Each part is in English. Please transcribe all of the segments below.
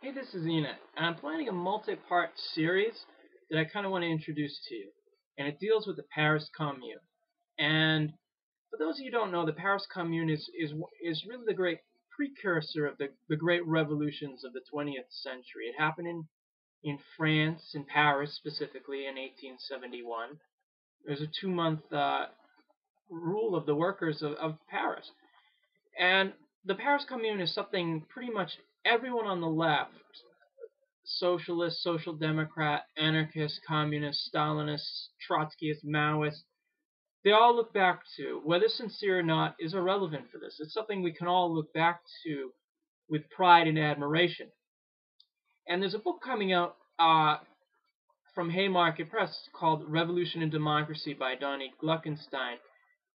Hey, this is Ina, and I'm planning a multi-part series that I kind of want to introduce to you. And it deals with the Paris Commune. And for those of you who don't know, the Paris Commune is really the great precursor of the great revolutions of the 20th century. It happened in France, in Paris specifically, in 1871. There was a 2-month rule of the workers of Paris. And the Paris Commune is something pretty much everyone on the left, socialist, social democrat, anarchist, communist, Stalinist, Trotskyist, Maoist, they all look back to. Whether sincere or not is irrelevant for this. It's something we can all look back to with pride and admiration. And there's a book coming out from Haymarket Press called Revolution and Democracy by Donny Gluckenstein.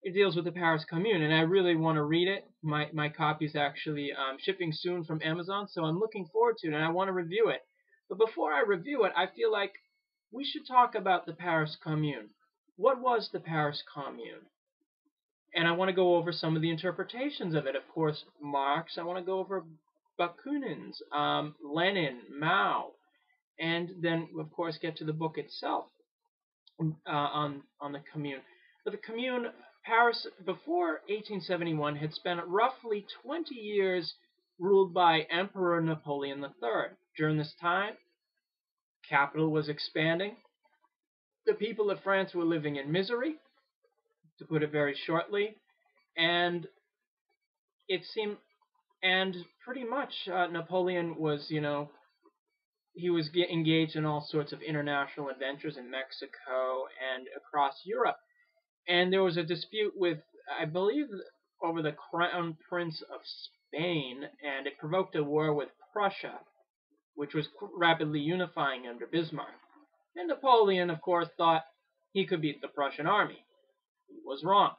It deals with the Paris Commune, and I really want to read it. My copy is actually shipping soon from Amazon, so I'm looking forward to it, and I want to review it. But before I review it, I feel like we should talk about the Paris Commune. What was the Paris Commune? And I want to go over some of the interpretations of it. Of course, Marx. I want to go over Bakunin's, Lenin, Mao, and then, of course, get to the book itself on the Commune. But the Commune, Paris, before 1871, had spent roughly 20 years ruled by Emperor Napoleon III. During this time, capital was expanding. The people of France were living in misery, to put it very shortly, and it seemed, and pretty much Napoleon was, he was engaged in all sorts of international adventures in Mexico and across Europe. And there was a dispute with, I believe, over the Crown Prince of Spain, and it provoked a war with Prussia, which was rapidly unifying under Bismarck. And Napoleon, of course, thought he could beat the Prussian army. He was wrong.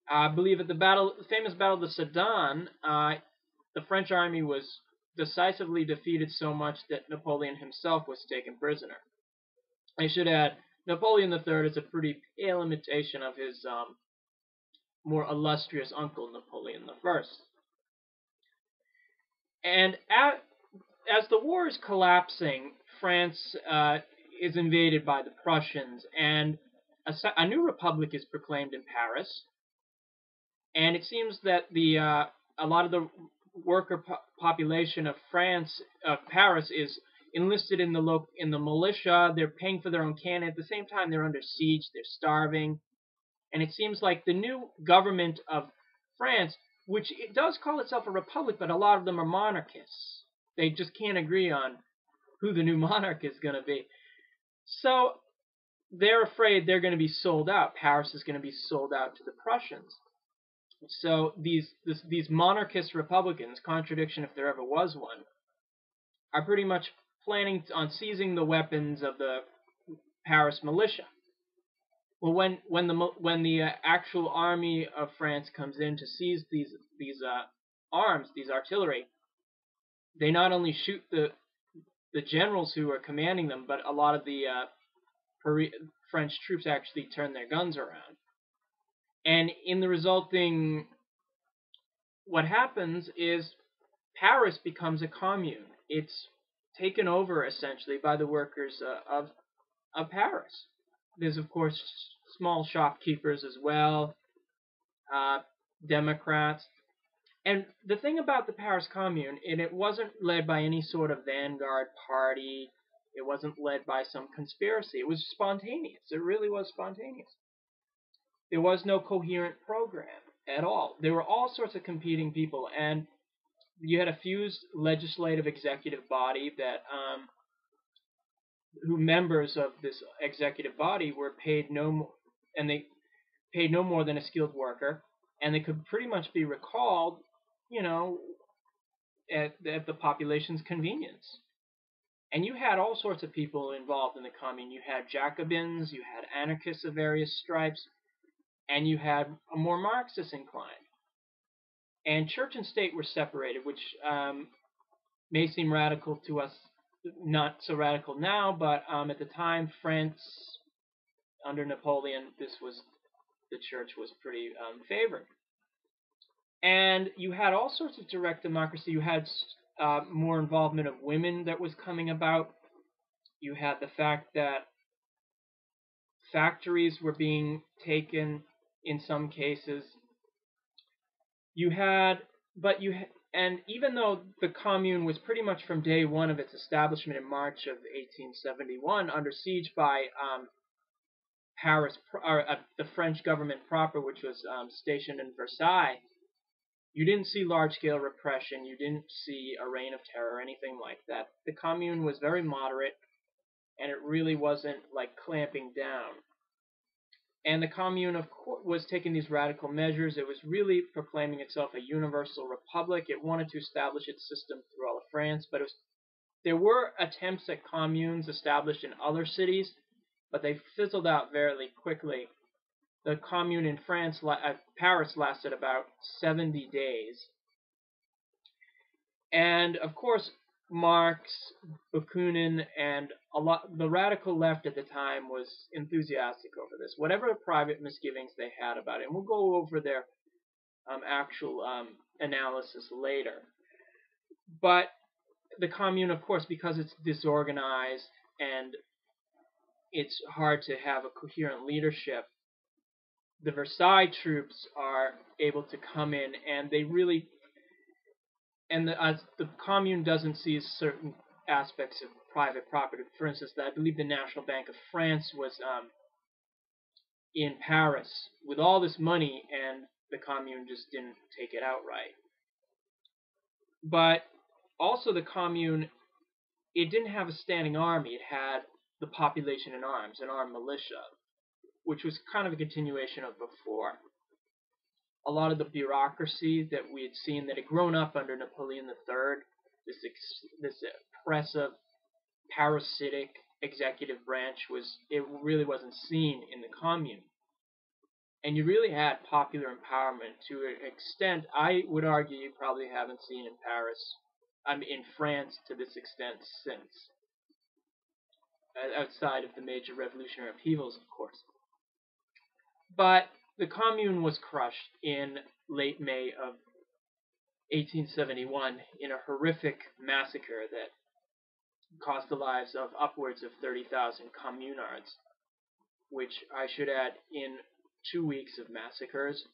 I believe at the famous Battle of Sedan, the French army was decisively defeated so much that Napoleon himself was taken prisoner. I should add, Napoleon III is a pretty pale imitation of his more illustrious uncle, Napoleon I. And as the war is collapsing, France is invaded by the Prussians, and a new republic is proclaimed in Paris. And it seems that a lot of the worker population of Paris, is enlisted in the militia. They're paying for their own cannon. At the same time, they're under siege. They're starving, and it seems like the new government of France, which it does call itself a republic, but a lot of them are monarchists. They just can't agree on who the new monarch is going to be. So they're afraid they're going to be sold out. Paris is going to be sold out to the Prussians. So these monarchist Republicans, contradiction if there ever was one, are pretty much planning on seizing the weapons of the Paris militia. Well, when the actual army of France comes in to seize these arms, these artillery, they not only shoot the generals who are commanding them, but a lot of the French troops actually turn their guns around. And in the resulting, what happens is Paris becomes a commune. It's taken over essentially by the workers of Paris. There's, of course, small shopkeepers as well, Democrats. And the thing about the Paris Commune, and it wasn't led by any sort of vanguard party. It wasn't led by some conspiracy. It was spontaneous. It really was spontaneous. There was no coherent program at all. There were all sorts of competing people, and you had a fused legislative executive body that who members of this executive body were paid no more, and they paid no more than a skilled worker, and they could pretty much be recalled, at the population's convenience. And you had all sorts of people involved in the commune. You had Jacobins, you had anarchists of various stripes, and you had a more Marxist inclined. And church and state were separated, which may seem radical to us, not so radical now, but at the time, France, under Napoleon, the church was pretty favored. And you had all sorts of direct democracy. You had more involvement of women that was coming about. You had the fact that factories were being taken in some cases. You had, but you, and even though the commune was pretty much from day one of its establishment in March of 1871 under siege by Paris, or the French government proper, which was stationed in Versailles, you didn't see large-scale repression. You didn't see a reign of terror or anything like that. The commune was very moderate, and it really wasn't like clamping down. And the commune, of course, was taking these radical measures. It was really proclaiming itself a universal republic. It wanted to establish its system through all of France, but there were attempts at communes established in other cities, but they fizzled out very quickly. The commune in France, Paris, lasted about 70 days. And, of course, Marx, Bakunin, and the radical left at the time was enthusiastic over this. Whatever private misgivings they had about it, and we'll go over their actual analysis later. But the commune, of course, because it's disorganized and it's hard to have a coherent leadership, the Versailles troops are able to come in, and they really, and the commune doesn't see certain aspects of private property. For instance, I believe the National Bank of France was in Paris with all this money, and the commune just didn't take it outright. But also the commune, it didn't have a standing army. It had the population in arms, an armed militia, which was kind of a continuation of before. A lot of the bureaucracy that we had seen that had grown up under Napoleon III, this oppressive, parasitic executive branch, it really wasn't seen in the commune. And you really had popular empowerment to an extent I would argue you probably haven't seen in in France to this extent since. Outside of the major revolutionary upheavals, of course. But the commune was crushed in late May of 1871 in a horrific massacre that cost the lives of upwards of 30,000 communards, which I should add, in 2 weeks of massacres,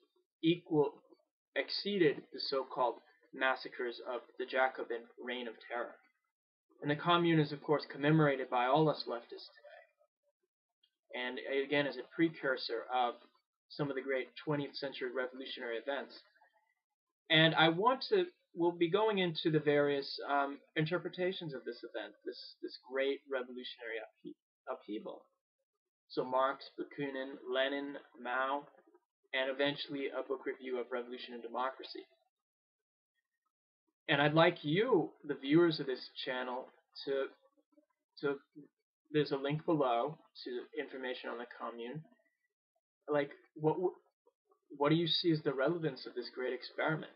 exceeded the so-called massacres of the Jacobin Reign of Terror. And the commune is, of course, commemorated by all us leftists today. And again, as a precursor of some of the great 20th century revolutionary events. And we'll be going into the various interpretations of this event, this great revolutionary upheaval. So Marx, Bakunin, Lenin, Mao, and eventually a book review of Revolution and Democracy. And I'd like you, the viewers of this channel, there's a link below to information on the commune. Like, what do you see as the relevance of this great experiment?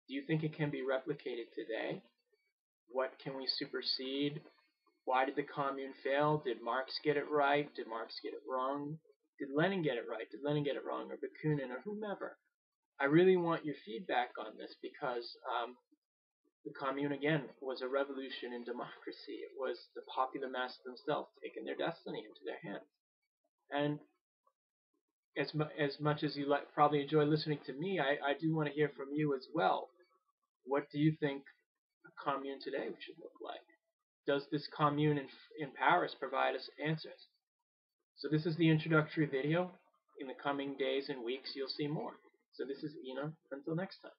Do you think it can be replicated today? What can we supersede? Why did the commune fail? Did Marx get it right? Did Marx get it wrong? Did Lenin get it right? Did Lenin get it wrong? Or Bakunin, or whomever? I really want your feedback on this, because the commune, again, was a revolution in democracy. It was the popular mass themselves taking their destiny into their hands. And as much as you probably enjoy listening to me, I do want to hear from you as well. What do you think a commune today should look like? Does this commune in Paris provide us answers? So this is the introductory video. In the coming days and weeks, you'll see more. So this is Ina. Until next time.